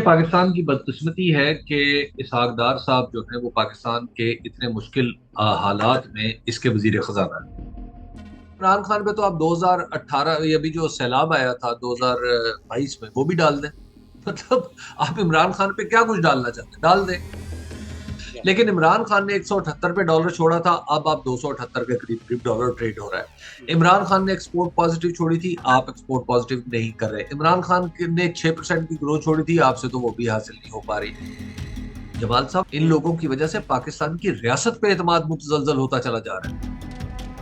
पाकिस्तान की बदकिस्मती है कि इसहाक डार साहब जो है वो पाकिस्तान के इतने मुश्किल हालात में इसके वजीर खजाना है। इमरान खान पे तो आप 2018 ये अभी जो सैलाब आया था 2022 में वो भी डाल दें। मतलब आप इमरान खान पे क्या कुछ डालना चाहते हैं डाल दें। या लेकिन इमरान खान ने 178 पे डॉलर छोड़ा था, अब आप 278 के करीब करीब डॉलर ट्रेड हो रहा है। इमरान खान ने एक्सपोर्ट पॉजिटिव छोड़ी थी, आप एक्सपोर्ट पॉजिटिव नहीं कर रहे। इमरान खान ने 6% की ग्रोथ छोड़ी थी, आपसे तो वो भी हासिल नहीं हो पा रही। जमाल साहब, इन लोगों की वजह से पाकिस्तान की रियासत पे एतमाद मुतजलजल होता चला जा रहा है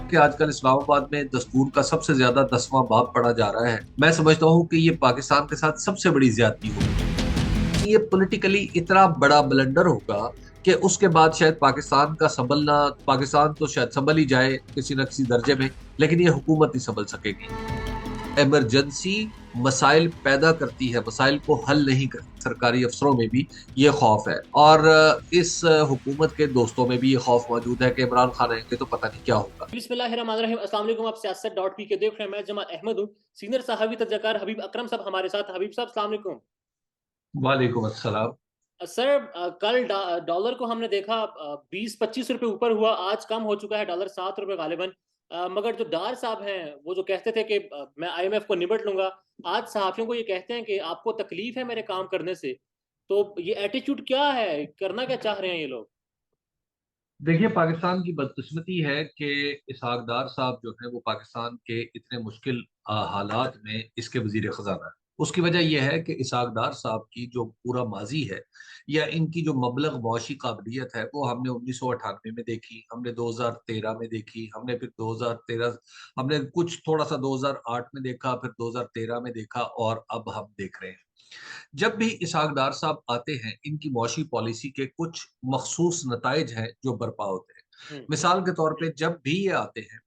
कि आजकल इस्लामाबाद में दस्तूर का सबसे ज्यादा 10वां बाब पढ़ा जा रहा है। मैं समझता हूँ कि ये पाकिस्तान के साथ सबसे बड़ी ज्यादती होगी। ये पॉलिटिकली इतना बड़ा ब्लंडर होगा कि उसके बाद शायद पाकिस्तान का संभलना, पाकिस्तान तो शायद संभल ही जाए किसी न किसी दर्जे में, लेकिन ये हुकूमत नहीं संभल सकेगी। इमरजेंसी मसाइल पैदा करती है, मसाइल को हल नहीं करती। सरकारी अफसरों में भी ये खौफ है और इस हुकूमत के दोस्तों में भी ये खौफ मौजूद है कि इमरान खान आएंगे तो पता नहीं क्या होगा। बिस्मिल्लाहिर्रहमानिर्रहीम। अस्सलाम वालेकुम। आप सियासत डॉट पी के देख रहे हैं। मैं जमाल अहमद हूँ। सीनियर सहावी तजकार हबीब अकरम साहब हमारे साथ। हबीब साहब अस्सलाम वालेकुम। वालेकुम अस्सलाम। सर, कल डॉलर को हमने देखा 20-25 रुपए ऊपर हुआ, आज कम हो चुका है डॉलर 7 रुपए गालिबन। मगर जो डार साहब हैं वो जो कहते थे कि मैं आईएमएफ को निबट लूंगा, आज सहाफियों को ये कहते हैं कि आपको तकलीफ है मेरे काम करने से। तो ये एटीट्यूड क्या है, करना क्या चाह रहे हैं ये लोग? देखिए, पाकिस्तान की बदकिस्मती है कि इसहाक डार साहब जो है वो पाकिस्तान के इतने मुश्किल हालात में इसके वजीर खजाना है। उसकी वजह यह है कि इसहाक डार साहब की जो पूरा माजी है या इनकी जो मबलग मुआशी काबिलियत है वो हमने 1998 में देखी, हमने 2013 में देखी, हमने फिर 2013, हमने कुछ थोड़ा सा 2008 में देखा, फिर 2013 में देखा और अब हम देख रहे हैं। जब भी इसहाक डार साहब आते हैं, इनकी मुआशी पॉलिसी के कुछ मखसूस नतज हैं जो बर्पा होते हैं। हम्म। मिसाल के तौर पे जब भी ये आते हैं,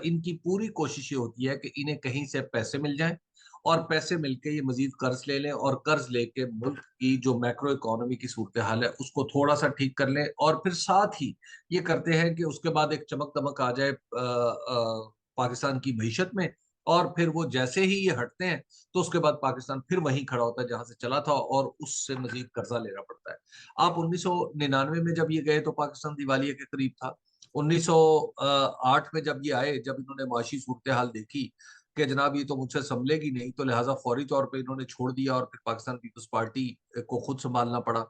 इनकी पूरी कोशिश ये होती है कि इन्हें कहीं से पैसे मिल जाएं और पैसे मिलके ये मजीद कर्ज ले लें और कर्ज लेके मुल्क की जो मैक्रो इकोनॉमी की सूरत हाल है उसको थोड़ा सा ठीक कर लें, और फिर साथ ही ये करते हैं कि उसके बाद एक चमक दमक आ जाए पाकिस्तान की मीशत में, और फिर वो जैसे ही ये हटते हैं तो उसके बाद पाकिस्तान फिर वहीं खड़ा होता है जहां से चला था और उससे मजीद कर्जा लेना पड़ता है। आप 1999 में जब ये गए तो पाकिस्तान दिवालिया के करीब था। 1908 में जब ये आए, जब इन्होंने माशी सूरत हाल देखी कि जनाब ये तो मुझसे संभलेगी नहीं, तो लिहाजा फौरी तौर पे इन्होंने छोड़ दिया और फिर पाकिस्तान पीपल्स पार्टी को खुद संभालना पड़ा।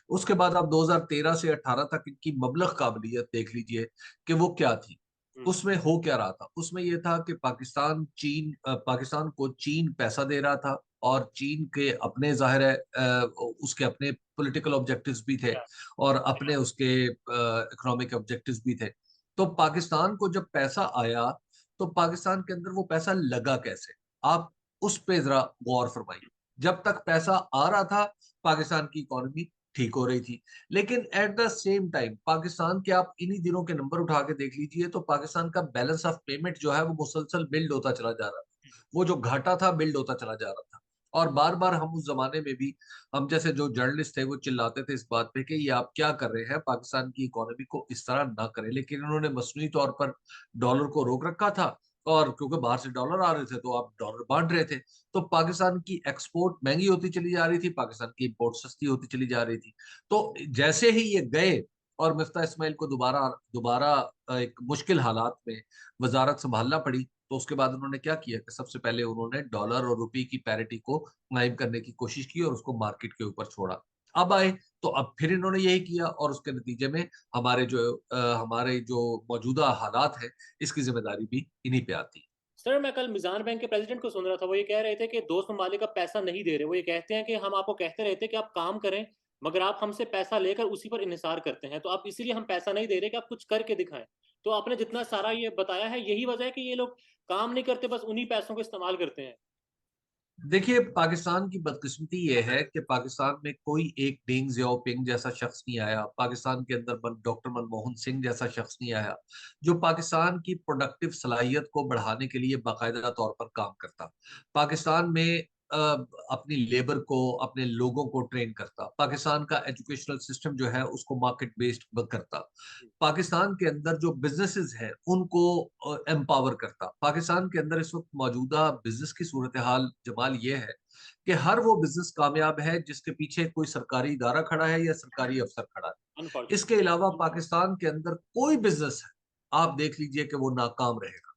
उसके बाद आप 2013 से 18 तक इनकी मबलग काबिलियत देख लीजिए कि वो क्या थी। हम्म। उसमें हो क्या रहा था, उसमें यह था कि पाकिस्तान को चीन पैसा दे रहा था और चीन के अपने जाहिर है उसके अपने पॉलिटिकल ऑब्जेक्टिव्स भी थे या और अपने उसके इकोनॉमिक ऑब्जेक्टिव्स भी थे। तो पाकिस्तान को जब पैसा आया तो पाकिस्तान के अंदर वो पैसा लगा कैसे, आप उस पे जरा गौर फरमाइए। जब तक पैसा आ रहा था पाकिस्तान की इकोनॉमी ठीक हो रही थी, लेकिन at the same time Pakistan के आप इन्हीं दिनों के नंबर उठा के देख लीजिए तो पाकिस्तान का बैलेंस ऑफ पेमेंट जो है वो मुसलसल बिल्ड होता चला जा रहा था। वो जो घाटा था बिल्ड होता चला जा रहा था। और बार बार हम उस जमाने में भी, हम जैसे जो जर्नलिस्ट थे वो चिल्लाते थे इस बात पे कि ये आप क्या कर रहे हैं, पाकिस्तान की इकोनॉमी को इस तरह ना करें, लेकिन उन्होंने मसनूई तौर पर डॉलर को रोक रखा था। और क्योंकि बाहर से डॉलर आ रहे थे तो आप डॉलर बांट रहे थे, तो पाकिस्तान की एक्सपोर्ट महंगी होती चली जा रही थी, पाकिस्तान की इंपोर्ट सस्ती होती चली जा रही थी। तो जैसे ही ये गए और मिफ्ता इस्माइल को दोबारा दोबारा एक मुश्किल हालात में वजारत संभालना पड़ी, तो उसके बाद उन्होंने क्या किया कि सबसे पहले उन्होंने डॉलर और रुपए की पैरिटी को कायम करने की कोशिश की और उसको मार्केट के ऊपर छोड़ा। अब आए तो अब फिर इन्होंने यही किया और उसके नतीजे में हमारे जो मौजूदा हालात हैं इसकी जिम्मेदारी भी इन्हीं पे आती है। सर, मैं कल मिजान बैंक के प्रेसिडेंट को सुन रहा था। वो ये कह रहे थे कि दोस्त ममालिक का पैसा नहीं दे रहे। वो ये कहते हैं कि हम आपको कहते रहते कि आप काम करें, मगर आप हमसे पैसा लेकर उसी पर इन्हिसार करते हैं, तो आप इसीलिए हम पैसा नहीं दे रहे कि आप कुछ करके दिखाएं। तो आपने जितना सारा ये बताया है, यही वजह है कि ये लोग काम नहीं करते, बस उन्हीं पैसों को इस्तेमाल करते हैं। देखिए, पाकिस्तान की बदकिस्मती यह है कि पाकिस्तान में कोई एक डेंग जियाओपिंग जैसा शख्स नहीं आया, पाकिस्तान के अंदर डॉक्टर मनमोहन सिंह जैसा शख्स नहीं आया जो पाकिस्तान की प्रोडक्टिव सलाहियत को बढ़ाने के लिए बाकायदा तौर पर काम करता। पाकिस्तान में अपनी लेबर को, अपने लोगों को ट्रेन करता। पाकिस्तान का एजुकेशनल सिस्टम जो है उसको मार्केट बेस्ड करता। पाकिस्तान के अंदर जो बिजनेसेस हैं उनको एम्पावर करता। पाकिस्तान के अंदर इस वक्त मौजूदा बिजनेस की सूरत हाल जमाल ये है कि हर वो बिजनेस कामयाब है जिसके पीछे कोई सरकारी इदारा खड़ा है या सरकारी अफसर खड़ा है। इसके अनफॉर्चुनेटली। अलावा पाकिस्तान के अंदर कोई बिजनेस है, आप देख लीजिए कि वो नाकाम रहेगा।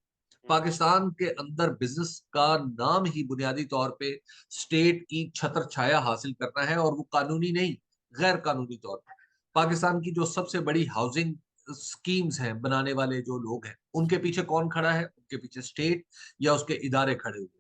पाकिस्तान के अंदर बिजनेस का नाम ही बुनियादी तौर पे स्टेट की छत्र छाया हासिल करना है, और वो कानूनी नहीं, गैर कानूनी तौर पर। पाकिस्तान की जो सबसे बड़ी हाउसिंग स्कीम्स हैं बनाने वाले जो लोग हैं, उनके पीछे कौन खड़ा है? उनके पीछे स्टेट या उसके इदारे खड़े हुए हैं।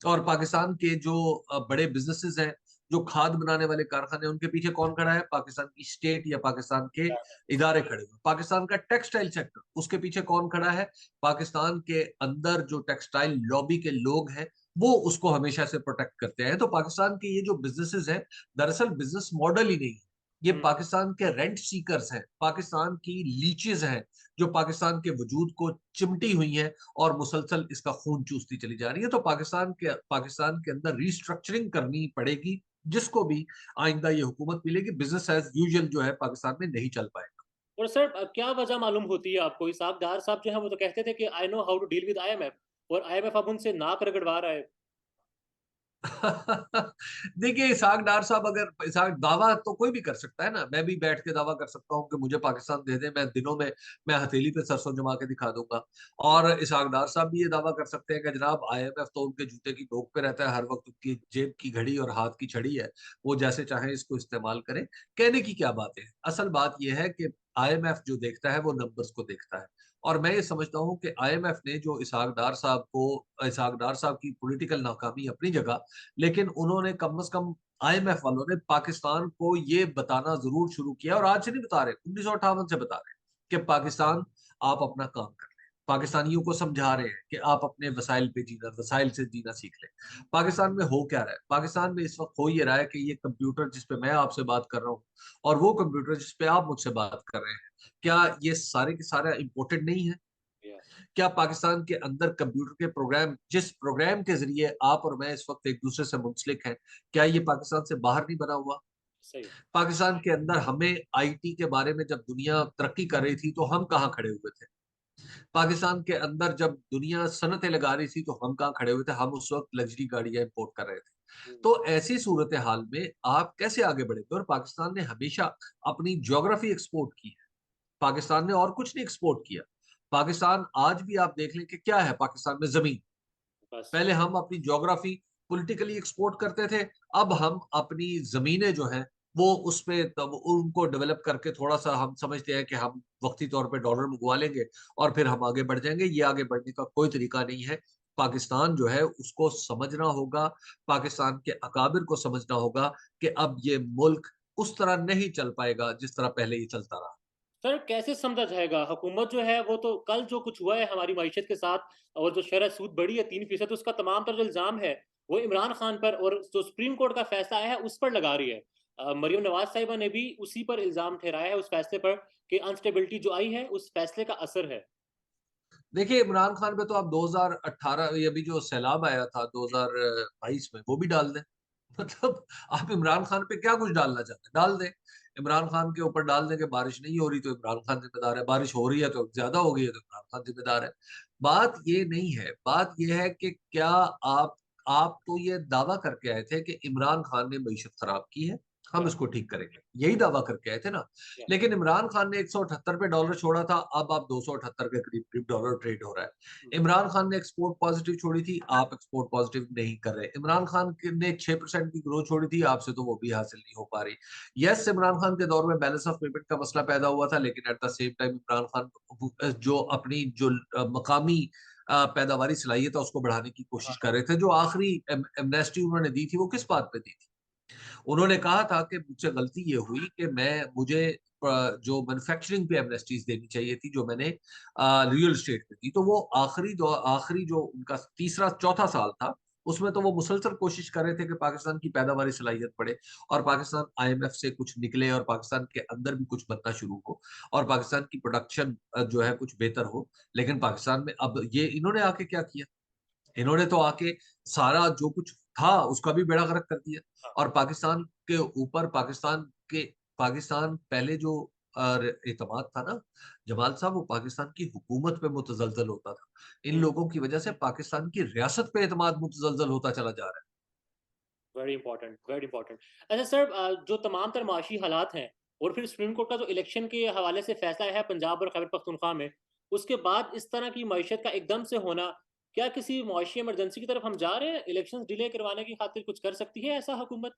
और पाकिस्तान के जो बड़े बिजनेसेस हैं, जो खाद बनाने वाले कारखाने, उनके पीछे कौन खड़ा है? पाकिस्तान की स्टेट या पाकिस्तान के इदारे खड़े हुए हैं। पाकिस्तान का टेक्सटाइल सेक्टर, उसके पीछे कौन खड़ा है? पाकिस्तान के अंदर जो टेक्सटाइल लॉबी के लोग हैं, वो उसको हमेशा से प्रोटेक्ट करते हैं। तो पाकिस्तान के ये जो बिजनेसेस हैं, दरअसल बिजनेस मॉडल ही नहीं है। ये पाकिस्तान के रेंट सीकर्स हैं, पाकिस्तान की लीचेस हैं, जो पाकिस्तान के वजूद को चिमटी हुई हैं और मुसलसल इसका खून चूसती चली जा रही है। तो पाकिस्तान के अंदर रिस्ट्रक्चरिंग करनी पड़ेगी, जिसको भी आइंदा ये हुकूमत मिलेगी। बिजनेस एज यूजुअल जो है पाकिस्तान में नहीं चल पाएगा। और सर क्या वजह मालूम होती है आपको? इसाक डार साहब जो है वो तो कहते थे कि I know how to deal with IMF, और आईएमएफ अब उनसे नाक रगड़वा रहा है। देखिए, इसहाक डार साहब, अगर इसहाक दावा तो कोई भी कर सकता है ना, मैं भी बैठ के दावा कर सकता हूँ कि मुझे पाकिस्तान दे दे, मैं दिनों में मैं हथेली पे सरसों जमा के दिखा दूंगा। और इसहाक डार साहब भी ये दावा कर सकते हैं कि जनाब आईएमएफ तो उनके जूते की नोक पे रहता है, हर वक्त उनकी जेब की घड़ी और हाथ की छड़ी है, वो जैसे चाहे इसको इस्तेमाल करें। कहने की क्या बात है, असल बात यह है कि आईएमएफ जो देखता है वो नंबर्स को देखता है। और मैं ये समझता हूँ कि आईएमएफ ने जो इसहाक डार साहब की पॉलिटिकल नाकामी अपनी जगह, लेकिन उन्होंने कम से कम आईएमएफ वालों ने पाकिस्तान को ये बताना जरूर शुरू किया, और आज से नहीं बता रहे, 1958 से बता रहे हैं कि पाकिस्तान, आप अपना काम कर लें। पाकिस्तानियों को समझा रहे हैं कि आप अपने वसाइल पे जीना, वसाइल से जीना सीख लें। पाकिस्तान में हो क्या रहा है? पाकिस्तान में इस वक्त हो ये रहा है कि ये कंप्यूटर जिस पे मैं आपसे बात कर रहा हूँ, और वो कंप्यूटर जिस पे आप मुझसे बात कर रहे हैं, क्या ये सारे के सारे इम्पोर्टेड नहीं है? या, क्या पाकिस्तान के अंदर कंप्यूटर के प्रोग्राम, जिस प्रोग्राम के जरिए आप और मैं इस वक्त एक दूसरे से मुंसलिक हैं, क्या ये पाकिस्तान से बाहर नहीं बना हुआ? सही है। पाकिस्तान के अंदर हमें आईटी के बारे में जब दुनिया तरक्की कर रही थी तो हम कहाँ खड़े हुए थे? पाकिस्तान के अंदर जब दुनिया सनतें लगा रही थी तो हम कहाँ खड़े हुए थे? हम उस वक्त लग्जरी गाड़ियां इंपोर्ट कर रहे थे। तो ऐसी सूरत हाल में आप कैसे आगे बढ़ेंगे? और पाकिस्तान ने हमेशा अपनी ज्योग्राफी एक्सपोर्ट की है, पाकिस्तान ने और कुछ नहीं एक्सपोर्ट किया। पाकिस्तान आज भी आप देख लें कि क्या है पाकिस्तान में? जमीन। बस। पहले हम अपनी ज्योग्राफी पॉलिटिकली एक्सपोर्ट करते थे, अब हम अपनी जमीनें जो हैं वो उस पे तब उनको डेवलप करके थोड़ा सा हम समझते हैं कि हम वक्ती तौर पे डॉलर मंगवा लेंगे और फिर हम आगे बढ़ जाएंगे। ये आगे बढ़ने का कोई तरीका नहीं है। पाकिस्तान जो है उसको समझना होगा, पाकिस्तान के अकाबिर को समझना होगा कि अब ये मुल्क उस तरह नहीं चल पाएगा जिस तरह पहले ये चलता रहा। सर कैसे समझा जाएगा? हुकूमत जो है वो तो कल जो कुछ हुआ है हमारी मईशत के साथ, और जो शरह सूद बढ़ी है 3%, उसका तमाम तर जो इल्ज़ाम है वो इमरान खान पर, और जो सुप्रीम कोर्ट का फैसला आया है उस पर लगा रही है। मरियम नवाज साहिबा ने भी उसी पर इल्ज़ाम ठहराया है, उस फैसले पर, कि अनस्टेबिलिटी जो आई है उस फैसले का असर है। देखिए, इमरान खान पे तो आप 2018, ये अभी जो सैलाब आया था 2022 में, वो भी डाल दें। मतलब आप इमरान खान पे क्या कुछ डालना चाहते हैं, डाल दें। इमरान खान के ऊपर डाल दें कि बारिश नहीं हो रही तो इमरान खान जिम्मेदार है, बारिश हो रही है तो ज्यादा हो गई है तो इमरान खान जिम्मेदार है। बात ये नहीं है, बात ये है कि क्या आप तो ये दावा करके आए थे कि इमरान खान ने मईशत खराब की है, हम इसको ठीक करेंगे, यही दावा करके आए थे ना। या, लेकिन इमरान खान ने 178 पे डॉलर छोड़ा था, अब आप 278 के करीब करीब डॉलर ट्रेड हो रहा है। इमरान खान ने एक्सपोर्ट पॉजिटिव छोड़ी थी, आप एक्सपोर्ट पॉजिटिव नहीं कर रहे। इमरान खान ने 6% की ग्रोथ छोड़ी थी, आपसे तो वो भी हासिल नहीं हो पा रही। यस, इमरान खान के दौर में बैलेंस ऑफ पेमेंट का मसला पैदा हुआ था, लेकिन at the same time Imran Khan जो अपनी जो मकामी पैदावारी सलाहियत है उसको बढ़ाने की कोशिश कर रहे थे। जो आखिरी एमनेस्टी उन्होंने दी थी वो किस बात पे दी थी? उन्होंने कहा था कि मुझसे गलती ये हुई कि मुझे जो मैन्युफैक्चरिंग पे एमनेस्टीज देनी चाहिए थी, जो मैंने रियल एस्टेट पे दी। तो वो आखिरी जो उनका तीसरा चौथा साल था, उसमें तो वो मुसलसल कोशिश कर रहे थे कि पाकिस्तान की पैदावारी सलाहियत बढ़े, और पाकिस्तान आईएमएफ से कुछ निकले, और पाकिस्तान के अंदर भी कुछ बनना शुरू हो, और पाकिस्तान की प्रोडक्शन जो है कुछ बेहतर हो। लेकिन पाकिस्तान में अब ये इन्होंने आके क्या किया? इन्होंने तो आके सारा जो कुछ था उसका भी बेड़ा गर्क कर दिया। हाँ। और पाकिस्तान के ऊपर पाकिस्तान पहले जो एतमाद था ना जमाल साहब, वो पाकिस्तान की हुकूमत पे मुतजलजल होता था। इन हम्म। लोगों की वजह से पाकिस्तान की रियासत पे एतमाद मुतजलजल होता चला जा रहा वेरी इंपॉर्टेंट, वेरी इंपॉर्टेंट। अच्छा सर, जो तमाम तर माशी हालात हैं और फिर सुप्रीम कोर्ट का जो इलेक्शन के हवाले से फैसला है पंजाब और खैबर पख्तूनख्वा में, उसके बाद इस तरह की मईशत का एकदम से होना, क्या किसी मुआशी इमरजेंसी की तरफ हम जा रहे हैं? इलेक्शन डिले करवाने की खातिर कुछ कर सकती है ऐसा हुकूमत?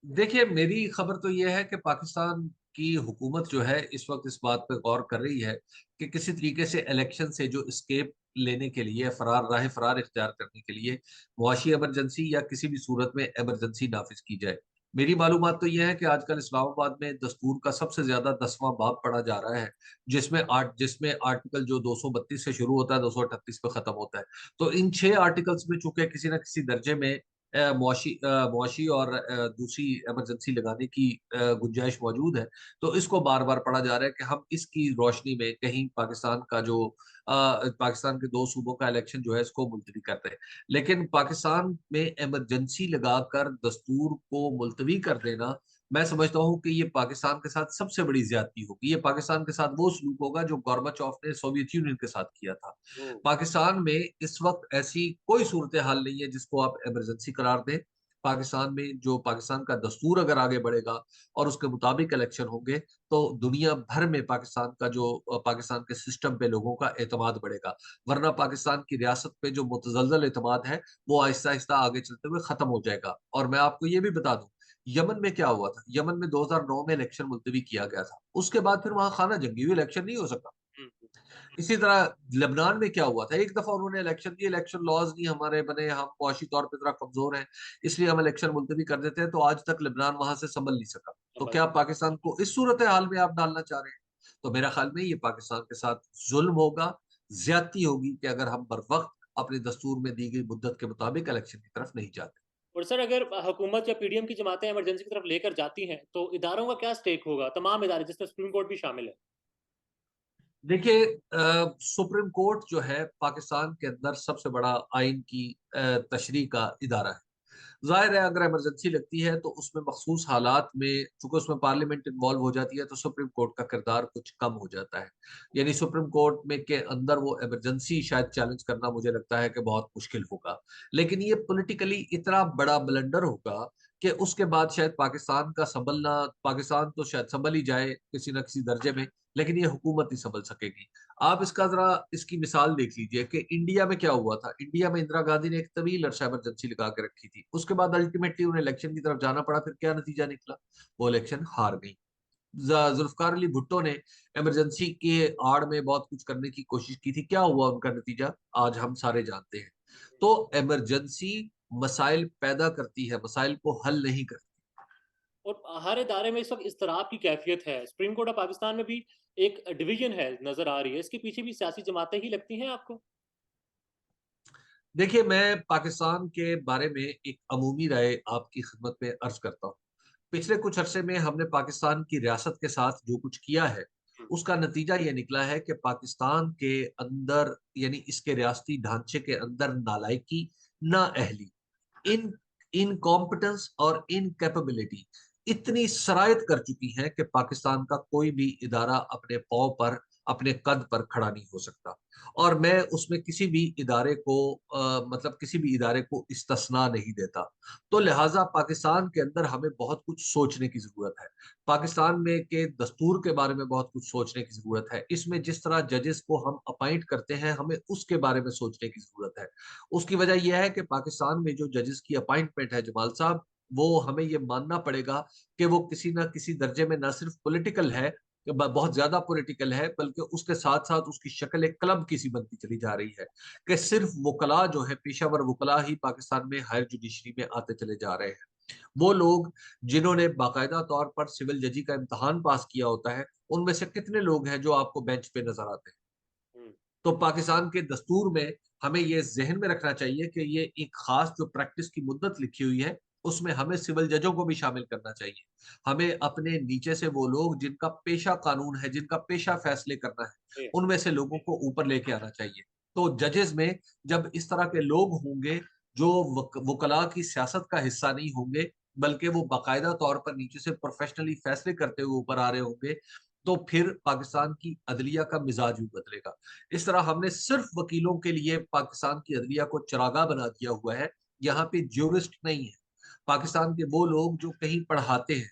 है। देखिए, मेरी खबर तो यह है कि पाकिस्तान की हुकूमत जो है इस वक्त इस बात पे गौर कर रही है कि किसी तरीके से इलेक्शन से जो स्केप लेने के लिए, फरार इख्तियार करने के लिए मुआशी इमरजेंसी या किसी भी सूरत में इमरजेंसी नाफिज की जाए। मेरी मालूमात तो यह है कि आजकल इस्लामाबाद में दस्तूर का सबसे ज्यादा 10वां बाब पढ़ा जा रहा है, जिसमें आर्टिकल जो 232 से शुरू होता है 238 पे खत्म होता है। तो इन 6 आर्टिकल्स में चूंकि किसी न किसी दर्जे में मुआशी और दूसरी इमरजेंसी लगाने की गुंजाइश मौजूद है, तो इसको बार बार पढ़ा जा रहा है कि हम इसकी रोशनी में कहीं पाकिस्तान के 2 सूबों का इलेक्शन जो है इसको मुलतवी कर रहे हैं। लेकिन पाकिस्तान में इमरजेंसी लगाकर दस्तूर को मुलतवी कर देना, मैं समझता हूँ कि ये पाकिस्तान के साथ सबसे बड़ी ज्यादती होगी। ये पाकिस्तान के साथ वो सलूक होगा जो गोर्बाचोव ने सोवियत यूनियन के साथ किया था। हम्म। पाकिस्तान में इस वक्त ऐसी कोई सूरत हाल नहीं है जिसको आप इमरजेंसी करार दें। पाकिस्तान का दस्तूर अगर आगे बढ़ेगा और उसके मुताबिक इलेक्शन होंगे, तो दुनिया भर में पाकिस्तान के सिस्टम पे लोगों का एतमाद बढ़ेगा। वरना पाकिस्तान की रियासत पे जो मुतजल्जल एतमाद है, वो आहिस्ता आहिस्ता आगे चलते हुए खत्म हो जाएगा। और मैं आपको ये भी बता दूं, यमन में क्या हुआ था। यमन में 2009 में इलेक्शन मुलतवी किया गया था, उसके बाद फिर वहां खाना जंगी हुई, इलेक्शन नहीं हो सका। हम्म। इसी तरह लेबनान में क्या हुआ था, एक दफा उन्होंने इलेक्शन दिए, इलेक्शन लॉज नहीं हमारे बने, हम मुआशी तौर पर जरा कमजोर हैं, इसलिए हम इलेक्शन मुलतवी कर देते हैं, तो आज तक लेबनान वहां से संभल नहीं सका। तो संभल। क्या पाकिस्तान को इस सूरत हाल में आप डालना चाह रहे हैं? तो मेरा ख्याल में ये पाकिस्तान के साथ जुल्म होगा, ज्यादती होगी कि अगर हम बर वक्त अपने दस्तूर में दी गई मुद्दत के मुताबिक इलेक्शन की तरफ नहीं जाते। और सर, अगर हुकूमत या पीडीएम की जमातें इमरजेंसी की तरफ लेकर जाती हैं तो इदारों का क्या स्टेक होगा, तमाम इदारे जिसमें सुप्रीम कोर्ट भी शामिल है? देखिए, सुप्रीम कोर्ट जो है पाकिस्तान के अंदर सबसे बड़ा आइन की तशरीह का इदारा है। जाहिर है अगर इमरजेंसी लगती है तो उसमें मखसूस हालात में, चूंकि उसमें पार्लियामेंट इन्वॉल्व हो जाती है, तो सुप्रीम कोर्ट का किरदार कुछ कम हो जाता है। यानी सुप्रीम कोर्ट में के अंदर वो इमरजेंसी शायद चैलेंज करना मुझे लगता है कि बहुत मुश्किल होगा। लेकिन ये पॉलिटिकली इतना बड़ा ब्लंडर होगा कि उसके बाद शायद पाकिस्तान तो शायद संभल ही जाए किसी न किसी दर्जे में, लेकिन ये हुकूमत नहीं संभल सकेगी। आप इसकी मिसाल देख लीजिए कि इंडिया में क्या हुआ था। इंडिया में इंदिरा गांधी ने एक तवील अरसा इमरजेंसी लगा के रखी थी, उसके बाद अल्टीमेटली उन्हें इलेक्शन की तरफ जाना पड़ा। फिर क्या नतीजा निकला? वो इलेक्शन हार गई। जुल्फकार अली भुट्टो ने इमरजेंसी के आड़ में बहुत कुछ करने की कोशिश की थी, क्या हुआ उनका नतीजा आज हम सारे जानते हैं। तो इमरजेंसी मसाइल पैदा करती है, मसाइल को हल नहीं करती। और हर इदारे में इस वक्त इस्तराब की कैफियत है। सुप्रीम कोर्ट ऑफ पाकिस्तान में भी एक डिवीजन है, नजर आ रही है। इसके पीछे भी सियासी जमातें ही लगती हैं आपको? देखिए, मैं पाकिस्तान के बारे में एक अमूमी राय आपकी खिदमत में अर्ज करता हूँ। पिछले कुछ अरसे में हमने पाकिस्तान की रियासत के साथ जो कुछ किया है, उसका नतीजा ये निकला है कि पाकिस्तान के अंदर, यानी इसके रियासती ढांचे के अंदर, नालायकी, नाअहली, इन इनकॉम्पिटेंस और इनकैपेबिलिटी इतनी सरायत कर चुकी है कि पाकिस्तान का कोई भी इदारा अपने पाँव पर, अपने कद पर खड़ा नहीं हो सकता। और मैं उसमें किसी भी इदारे को इस्तिस्ना नहीं देता। तो लिहाजा पाकिस्तान के अंदर हमें बहुत कुछ सोचने की जरूरत है। पाकिस्तान में के दस्तूर के बारे में बहुत कुछ सोचने की जरूरत है। इसमें जिस तरह जजेस को हम अपॉइंट करते हैं, हमें उसके बारे में सोचने की जरूरत है। उसकी वजह यह है कि पाकिस्तान में जो जजेस की अपॉइंटमेंट है जमाल साहब, वो हमें ये मानना पड़ेगा कि वो किसी ना किसी दर्जे में ना सिर्फ पॉलिटिकल है, बहुत ज्यादा पॉलिटिकल है, बल्कि उसके साथ साथ उसकी शक्ल एक क्लब की सी बनती चली जा रही है कि सिर्फ वकला जो है, पेशावर वकला ही पाकिस्तान में हायर जुडिशरी में आते चले जा रहे हैं। वो लोग जिन्होंने बाकायदा तौर पर सिविल जजी का इम्तहान पास किया होता है, उनमें से कितने लोग हैं जो आपको बेंच पे नजर आते हैं? हम्म। तो पाकिस्तान के दस्तूर में हमें ये जहन में रखना चाहिए कि ये एक खास जो प्रैक्टिस की मुद्दत लिखी हुई है, उसमें हमें सिविल जजों को भी शामिल करना चाहिए। हमें अपने नीचे से वो लोग जिनका पेशा कानून है, जिनका पेशा फैसले करना है, जी। उनमें से लोगों को ऊपर लेके आना चाहिए। तो जजेस में जब इस तरह के लोग होंगे जो वकला की सियासत का हिस्सा नहीं होंगे, बल्कि वो बाकायदा तौर पर नीचे से प्रोफेशनली फैसले करते हुए ऊपर आ रहे होंगे, तो फिर पाकिस्तान की अदलिया का मिजाज भी बदलेगा। इस तरह हमने सिर्फ वकीलों के लिए पाकिस्तान की अदलिया को चरागाह बना दिया हुआ है। यहाँ पे ज्यूरिस्ट नहीं है। पाकिस्तान के वो लोग जो कहीं पढ़ाते हैं,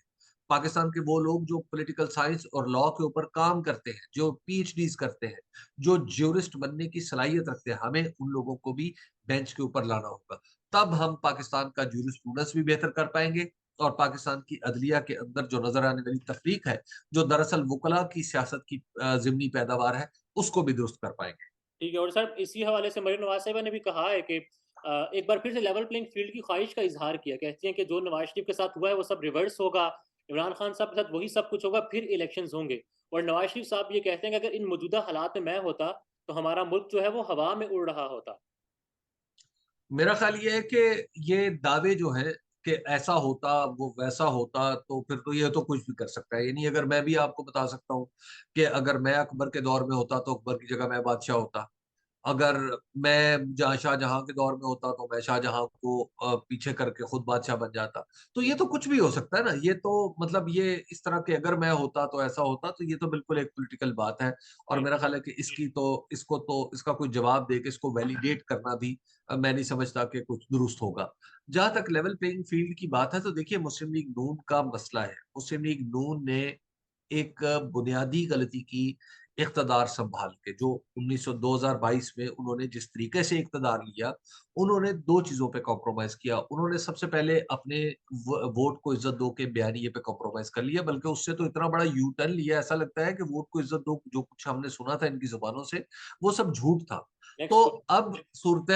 पाकिस्तान के वो लोग जो पॉलिटिकल साइंस और लॉ के ऊपर काम करते हैं, जो पीएचडीज करते हैं, जो ज्यूरिस्ट बनने की सलाहियत रखते हैं, हमें उन लोगों को भी बेंच के ऊपर लाना होगा। तब हम पाकिस्तान का ज्यूरिस्प्रूडेंस भी बेहतर कर पाएंगे, और पाकिस्तान की अदलिया के अंदर जो नजर आने वाली तफरीक है, जो दरअसल वकला की सियासत की जिमनी पैदावार है, उसको भी दुरुस्त कर पाएंगे। ठीक है। और सर इसी हवाले से मरीम नवाज साहिबा ने भी कहा है कि एक बार फिर से लेवल प्लेइंग फील्ड की ख्वाहिश का इजहार किया। कहती हैं कि जो नवाज शरीफ के साथ हुआ है वो सब रिवर्स होगा, इमरान खान साहब के साथ वही सब कुछ होगा, फिर इलेक्शंस होंगे। और नवाज शरीफ साहब ये कहते हैं कि अगर इन मौजूदा हालात में मैं होता तो हमारा मुल्क जो है वो हवा में उड़ रहा होता। मेरा ख्याल ये है कि ये दावे जो है कि ऐसा होता वो वैसा होता, तो फिर तो ये तो कुछ भी कर सकता है। यानी अगर मैं भी आपको बता सकता हूँ कि अगर मैं अकबर के दौर में होता तो अकबर की जगह मैं बादशाह होता। अगर मैं जहाँ शाहजहां के दौर में होता तो मैं शाहजहां को पीछे करके खुद बादशाह बन जाता। तो ये तो कुछ भी हो सकता है ना। ये तो मतलब ये इस तरह के अगर मैं होता तो ऐसा होता, तो ये तो बिल्कुल एक पॉलिटिकल बात है। और जी। मेरा ख्याल है कि इसका कोई जवाब दे के इसको वैलिडेट करना भी मैं नहीं समझता कि कुछ दुरुस्त होगा। जहां तक लेवल प्लेइंग फील्ड की बात है, तो देखिए मुस्लिम लीग नून का मसला है। मुस्लिम लीग नून ने एक बुनियादी गलती की इख्तदार संभाल के, जो 2022 में उन्होंने जिस तरीके से इख्तदार लिया, उन्होंने दो चीजों पे कॉम्प्रोमाइज किया। उन्होंने सबसे पहले अपने वोट को इज्जत दो के बयानिए पे कॉम्प्रोमाइज कर लिया, बल्कि उससे तो इतना बड़ा यू टर्न लिया, ऐसा लगता है कि वोट को इज्जत दो जो कुछ हमने सुना था इनकी जुबानों से, वो सब झूठ था। तो नेक्स्ट। अब सूरत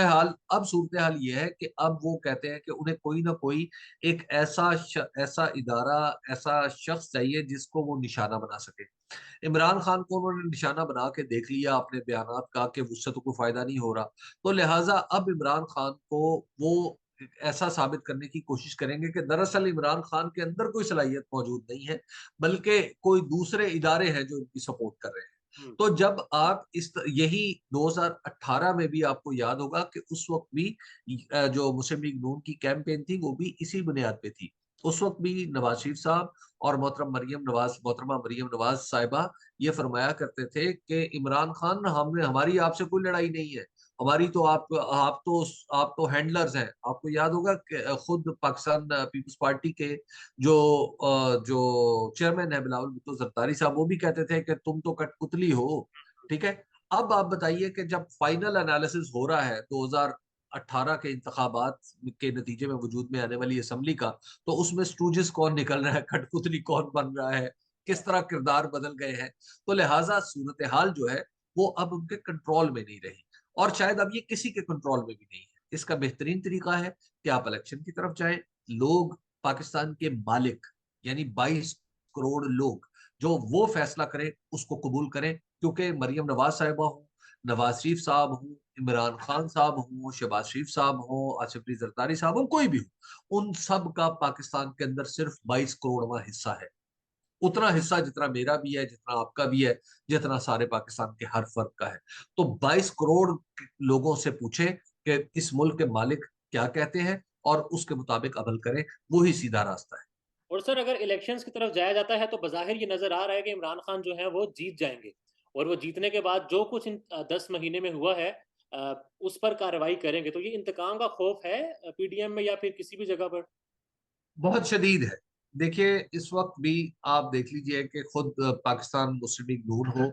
हाल ये है कि अब वो कहते हैं कि उन्हें कोई ना कोई एक ऐसा इदारा, ऐसा शख्स चाहिए जिसको वो निशाना बना सके। इमरान खान को उन्होंने निशाना बना के देख लिया अपने बयानात का कि उससे तो कोई फायदा नहीं हो रहा। तो लिहाजा अब इमरान खान को वो ऐसा साबित करने की कोशिश करेंगे कि दरअसल इमरान खान के अंदर कोई सलाहियत मौजूद नहीं है, बल्कि कोई दूसरे इदारे हैं जो इनकी सपोर्ट कर रहे हैं। हम्म। तो जब आप यही 2018 में भी आपको याद होगा कि उस वक्त भी जो मुस्लिम लीग नून की कैंपेन थी वो भी इसी बुनियाद पे थी। उस वक्त भी नवाज शरीफ साहब और मोहतरमा मरियम नवाज साहिबा ये फरमाया करते थे कि इमरान खान, हमें हमारी आपसे कोई लड़ाई नहीं है, हमारी तो आप तो हैंडलर्स हैं। आपको याद होगा कि खुद पाकिस्तान पीपल्स पार्टी के जो चेयरमैन है बिलावल भुट्टो जरदारी साहब, वो भी कहते थे कि तुम तो कठपुतली हो। ठीक है। अब आप बताइए कि जब फाइनल एनालिसिस हो रहा है 2018 के इंतखाबात के नतीजे में वजूद में आने वाली असम्बली का, तो उसमें स्टूजेस कौन निकल रहा है, कठपुतली कौन बन रहा है, किस तरह किरदार बदल गए हैं। तो लिहाजा सूरत हाल जो है वो अब उनके कंट्रोल में नहीं रही, और शायद अब ये किसी के कंट्रोल में भी नहीं है। इसका बेहतरीन तरीका है कि आप इलेक्शन की तरफ जाएं। लोग, पाकिस्तान के मालिक, यानी 22 करोड़ लोग, जो वो फैसला करें उसको कबूल करें। क्योंकि मरियम नवाज साहिबा हो, नवाज शरीफ साहब हो, इमरान खान साहब हो, शहबाज शरीफ साहब हो, आसिफ अली जरदारी साहब हो, कोई भी हो, उन सब का पाकिस्तान के अंदर सिर्फ 22 करोड़वा हिस्सा है। उतना हिस्सा जितना मेरा भी है, जितना आपका भी है, जितना सारे पाकिस्तान के हर फर्द का है। तो 22 करोड़ लोगों से पूछे कि इस मुल्क के मालिक क्या कहते हैं, और उसके मुताबिक अमल करें। वो ही सीधा रास्ता है। और सर अगर इलेक्शंस की तरफ जाया जाता है तो बज़ाहिर ये नजर आ रहा है कि इमरान खान जो है वो जीत जाएंगे। और वो जीतने के बाद जो कुछ इन 10 महीने में हुआ है उस पर कार्रवाई करेंगे। तो ये इंतकाम का खौफ है पीडीएम में या फिर किसी भी जगह पर? बहुत शदीद है। देखिए इस वक्त भी आप देख लीजिए कि खुद पाकिस्तान मुस्लिम लीग नून हो,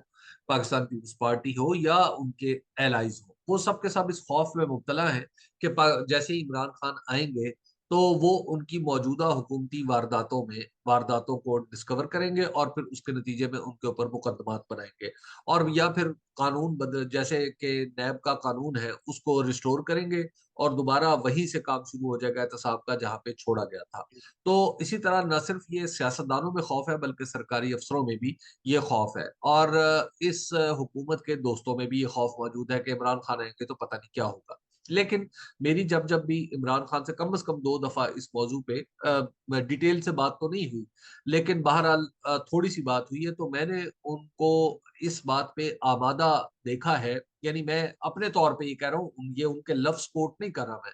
पाकिस्तान पीपल्स पार्टी हो, या उनके एलाइज हो, वो सब के सब इस खौफ में मुब्तला है कि जैसे ही इमरान खान आएंगे तो वो उनकी मौजूदा हुकूमती वारदातों को डिस्कवर करेंगे, और फिर उसके नतीजे में उनके ऊपर मुकदमात बनाएंगे, और या फिर कानून बदल, जैसे कि नैब का कानून है, उसको रिस्टोर करेंगे, और दोबारा वहीं से काम शुरू हो जाएगा एहतसाब का, जहां पे छोड़ा गया था। तो इसी तरह न सिर्फ ये सियासतदानों में खौफ है, बल्कि सरकारी अफसरों में भी ये खौफ है, और इस हुकूमत के दोस्तों में भी ये खौफ मौजूद है कि इमरान खान आएंगे तो पता नहीं क्या होगा। लेकिन मेरी जब जब भी इमरान खान से कम से कम 2 दफा इस मौजू पे डिटेल से बात तो नहीं हुई, लेकिन बहरहाल थोड़ी सी बात हुई है, तो मैंने उनको इस बात पे आमादा देखा है। यानी मैं अपने तौर पे ये कह रहा हूँ, ये उनके लफ्ज कोट नहीं कर रहा मैं,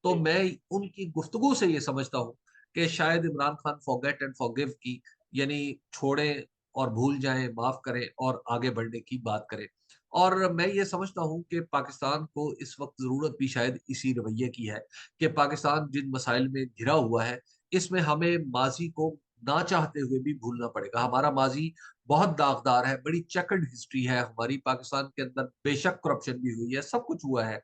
तो जी। मैं उनकी गुफ्तगू से ये समझता हूँ कि शायद Imran Khan forget and forgive की, यानी छोड़ें और भूल जाएं, माफ करें और आगे बढ़ने की बात करें। और मैं ये समझता हूँ कि पाकिस्तान को इस वक्त जरूरत भी शायद इसी रवैये की है कि पाकिस्तान जिन मसाइल में घिरा हुआ है, इसमें हमें माजी को ना चाहते हुए भी भूलना पड़ेगा। हमारा माजी बहुत दागदार है, बड़ी चेकर्ड हिस्ट्री है हमारी। पाकिस्तान के अंदर बेशक करप्शन भी हुई है, सब कुछ हुआ है,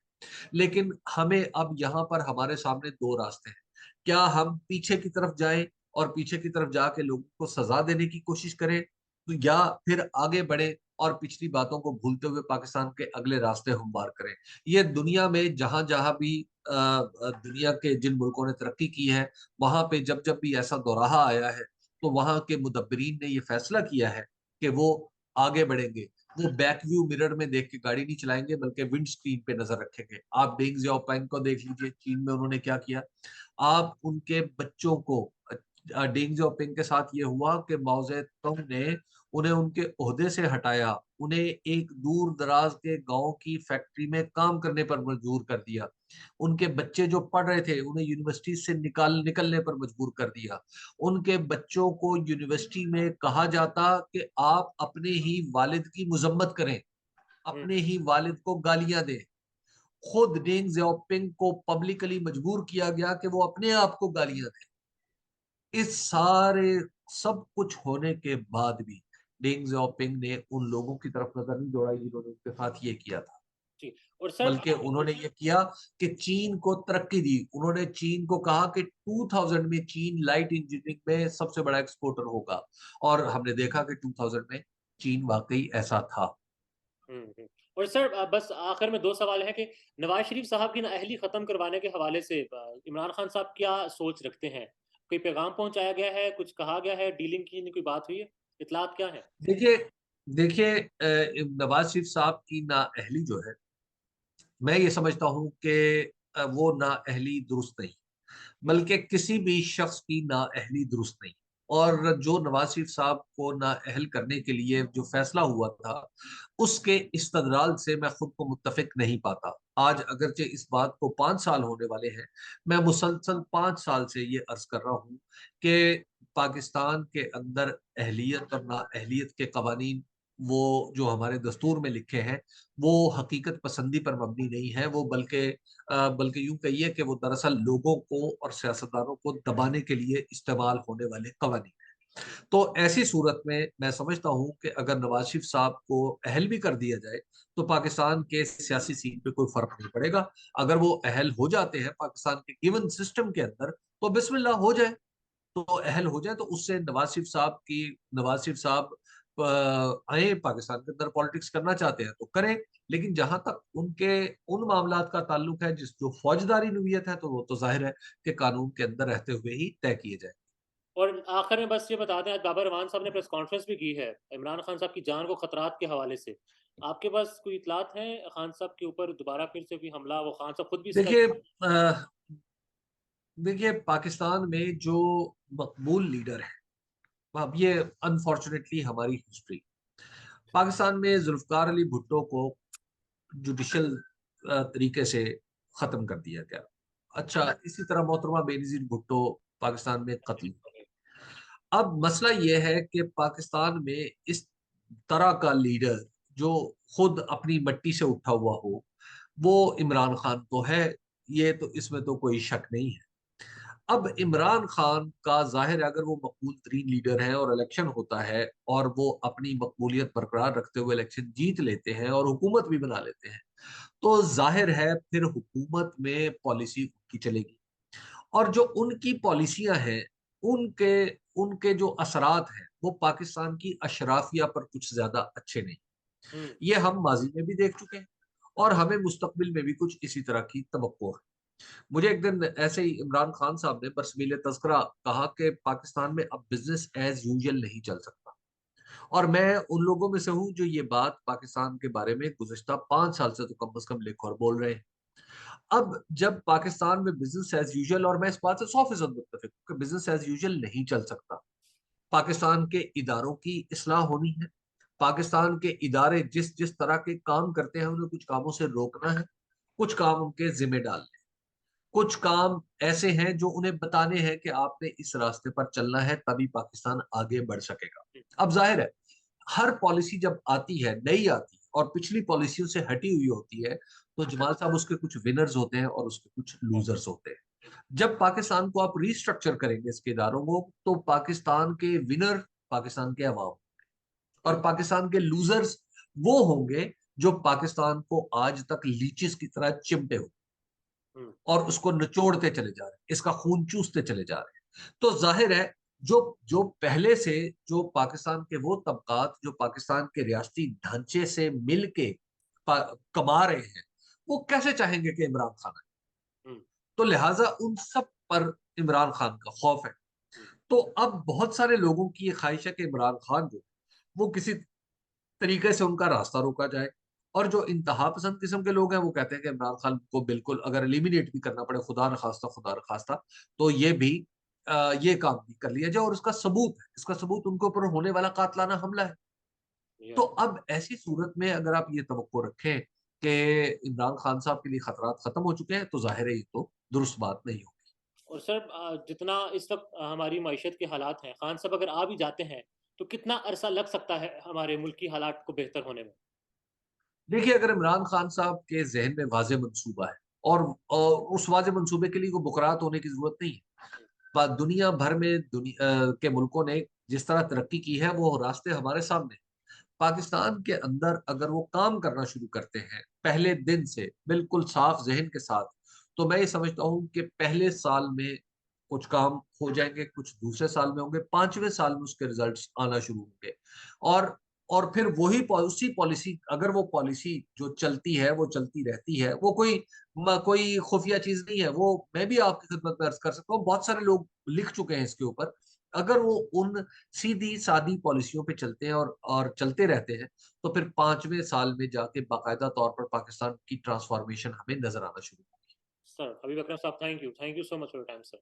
लेकिन हमें अब यहाँ पर हमारे सामने दो रास्ते हैं। क्या हम पीछे की तरफ जाएं और पीछे की तरफ जाके लोगों को सजा देने की कोशिश करें, तो या फिर आगे बढ़े और पिछली बातों को भूलते हुए पाकिस्तान के अगले रास्ते हमवार करें। ये दुनिया में जहां जहां भी दुनिया के जिन मुल्कों ने तरक्की की है, वहां पे जब जब भी ऐसा दौराहा आया है, तो वहां के मुदब्बिरीन ने ये फैसला किया है कि वो आगे बढ़ेंगे। वो बैक व्यू मिरर में देख के गाड़ी नहीं चलाएंगे, बल्कि विंड स्क्रीन पे नजर रखेंगे। आप डेंग जियाओपिंग को देख लीजिए, चीन में उन्होंने क्या किया। आप उनके बच्चों को, डेंग जियाओपिंग के साथ ये हुआ कि माओ तुंग ने उन्हें उनके ओहदे से हटाया, उन्हें एक दूर दराज के गांव की फैक्ट्री में काम करने पर मजबूर कर दिया। उनके बच्चे जो पढ़ रहे थे उन्हें यूनिवर्सिटी से निकलने पर मजबूर कर दिया। उनके बच्चों को यूनिवर्सिटी में कहा जाता कि आप अपने ही वालिद की मुजम्मत करें, हम्म। अपने ही वालिद को गालियां दें। खुद डेंग जियाओपिंग को पब्लिकली मजबूर किया गया कि वो अपने आप को गालियां दें। इस सारे सब कुछ होने के बाद भी डेंग जियाओपिंग ने उन लोगों की तरफ नजर नहीं दौड़ाई जिन्होंने उनके साथ ये किया था, जी। और सर बल्कि उन्होंने ये किया कि चीन को तरक्की दी। उन्होंने चीन को कहा कि 2000 में चीन लाइट इंजीनियरिंग में सबसे बड़ा एक्सपोर्टर होगा, और हमने देखा कि 2000 में चीन वाकई ऐसा था। और सर बस आखिर में दो सवाल है कि नवाज शरीफ साहब की नाअहली खत्म करवाने के हवाले से इमरान खान साहब क्या सोच रखते हैं? कोई पैगाम पहुंचाया गया है, कुछ कहा गया है, डीलिंग की कोई बात हुई है, इतलात क्या है? देखिए देखिए नवाज शरीफ साहब की नाअहली जो है, मैं ये समझता हूं कि वो नाअहली दुरुस्त नहीं, बल्कि किसी भी शख्स की नाअहली दुरुस्त नहीं। और जो नवाज शरीफ साहब को नाअहल करने के लिए जो फैसला हुआ था, उसके इस्तदलाल से मैं खुद को मुत्तफिक नहीं पाता। आज अगरचे इस बात को 5 साल होने वाले हैं, मैं मुसलसल 5 साल से ये अर्ज कर रहा हूँ कि पाकिस्तान के अंदर अहलियत और नाअहलियत के कवानीन, वो जो हमारे दस्तूर में लिखे हैं, वो हकीकत पसंदी पर मबनी नहीं है। वो बल्कि यूं कहिए कि वो दरअसल लोगों को और सियासतदानों को दबाने के लिए इस्तेमाल होने वाले कवानीन। तो ऐसी सूरत में मैं समझता हूं कि अगर नवाज शरीफ साहब को अहल भी कर दिया जाए, तो पाकिस्तान के सियासी सीन पे कोई फर्क नहीं पड़ेगा। अगर वो अहल हो जाते हैं पाकिस्तान के गिवन सिस्टम के अंदर, तो बिस्मिल्लाह हो जाए। तो अहल हो जाए तो उससे नवाज शरीफ साहब आए पाकिस्तान के अंदर, पॉलिटिक्स करना चाहते हैं तो करें। लेकिन जहां तक उनके उन मामलात का ताल्लुक है जिस जो फौजदारी नौयत है, तो वो तो जाहिर है कि कानून के अंदर रहते हुए ही तय किए जाए। और आखिर में बस ये बता दें, आज बाबर रहमान साहब ने प्रेस कॉन्फ्रेंस भी की है इमरान खान साहब की जान को खतरात के हवाले से। आपके पास कोई इतलात है खान साहब के ऊपर दोबारा फिर से कोई हमला? वो खान साहब खुद भी इसका देखिए देखिए पाकिस्तान में जो मकबूल लीडर है, अब ये अनफॉर्चुनेटली हमारी हिस्ट्री, पाकिस्तान में जुल्फकार अली भुट्टो को जुडिशल तरीके से खत्म कर दिया गया। अच्छा, इसी तरह मोहतरमा बेनजीर भुट्टो पाकिस्तान में कत्ल हुई। अब मसला यह है कि पाकिस्तान में इस तरह का लीडर जो खुद अपनी मट्टी से उठा हुआ हो, वो इमरान खान तो है। ये तो इसमें तो कोई शक नहीं है। अब इमरान खान का जाहिर है, अगर वो मकबूल तरीन लीडर है और इलेक्शन होता है और वो अपनी मकबूलियत बरकरार रखते हुए इलेक्शन जीत लेते हैं और हुकूमत भी बना लेते हैं, तो जाहिर है फिर हुकूमत में पॉलिसी उनकी चलेगी। और जो उनकी पॉलिसियां हैं, उनके उनके जो असरात हैं, वो पाकिस्तान की अशराफिया पर कुछ ज्यादा अच्छे नहीं। हम्म। ये हम माजी में भी देख चुके हैं, और हमें मुस्तकबिल में भी कुछ इसी तरह की तवक्को है। मुझे एक दिन ऐसे ही इमरान खान साहब ने बरसमील तज़किरा कहा कि पाकिस्तान में अब बिजनेस एज यूजुअल नहीं चल सकता। और मैं उन लोगों में से हूं जो ये बात पाकिस्तान के बारे में गुज़िश्ता 5 साल से तो कम से कम लिख और बोल रहे हैं। अब जब पाकिस्तान में बिजनेस एज यूजुअल, और मैं इस बात से 100% मुत्तफिक हूं कि बिजनेस एज यूजुअल नहीं चल सकता। पाकिस्तान के इदारों की इस्लाह होनी है। पाकिस्तान के इदारे जिस जिस तरह के काम करते हैं, उन्हें कुछ कामों से रोकना है, कुछ काम उनके जिम्मे डालने हैं। कुछ काम ऐसे हैं जो उन्हें बताने हैं कि आपने इस रास्ते पर चलना है, तभी पाकिस्तान आगे बढ़ सकेगा। अब जाहिर है, हर पॉलिसी जब आती है, नई आती है और पिछली पॉलिसियों से हटी हुई होती है, तो जमाल साहब उसके कुछ विनर्स होते हैं और उसके कुछ लूजर्स होते हैं। जब पाकिस्तान को आप रिस्ट्रक्चर करेंगे इसके इदारों को, तो पाकिस्तान के विनर पाकिस्तान के अवाम और पाकिस्तान के लूजर्स वो होंगे जो पाकिस्तान को आज तक लीचिस की तरह चिमटे हो और उसको निचोड़ते चले जा रहे हैं, इसका खून चूसते चले जा रहे हैं। तो जाहिर है, जो जो पहले से जो पाकिस्तान के वो तबकात जो पाकिस्तान के रियासती ढांचे से मिल के कमा रहे हैं, वो कैसे चाहेंगे कि इमरान खान आए? तो लिहाजा उन सब पर इमरान खान का खौफ है। तो अब बहुत सारे लोगों की ये ख्वाहिश है कि इमरान खान जो वो किसी तरीके से उनका रास्ता रोका जाए। और जो इंतहा पसंद किस्म के लोग हैं वो कहते हैं कि इमरान खान को बिल्कुल अगर एलिमिनेट भी करना पड़े, खुदा न खास्ता, तो ये काम भी कर लिया जाए। और इसका सबूत उनके ऊपर होने वाला कातलाना हमला है। तो अब ऐसी सूरत में अगर आप ये तवक्को रखें कि इमरान खान साहब के लिए खतरात खत्म हो चुके हैं, तो जाहिर है ये तो दुरुस्त बात नहीं होगी। और सर जितना इस वक्त हमारी मईशत के हालात हैं, खान साहब अगर आ भी जाते हैं तो कितना अरसा लग सकता है हमारे मुल्क की हालात को बेहतर होने में? देखिए, अगर इमरान खान साहब के जहन में वाज़ेह मंसूबा है और उस वाज़ेह मंसूबे के लिए कोई बुकरात होने की जरूरत नहीं है। दुनिया भर में के मुल्कों ने जिस तरह तरक्की की है, वो रास्ते हमारे सामने हैं। पाकिस्तान के अंदर अगर वो काम करना शुरू करते हैं पहले दिन से बिल्कुल साफ जहन के साथ, तो मैं ये समझता हूँ कि पहले साल में कुछ काम हो जाएंगे, कुछ दूसरे साल में होंगे, पांचवें साल में उसके रिजल्ट्स आना शुरू होंगे। और और फिर उसी पॉलिसी, अगर वो पॉलिसी जो चलती है वो चलती रहती है, वो कोई खुफिया चीज नहीं है, वो मैं भी आपकी खिदमत में अर्ज कर सकता हूँ, बहुत सारे लोग लिख चुके हैं इसके ऊपर। अगर वो उन सीधी सादी पॉलिसियों पे चलते हैं और चलते रहते हैं, तो फिर पांचवें साल में जाके बाकायदा तौर पर पाकिस्तान की ट्रांसफॉर्मेशन हमें नजर आना शुरू होगी। सर हबीब अकरम साहब, thank you so much for your time sir.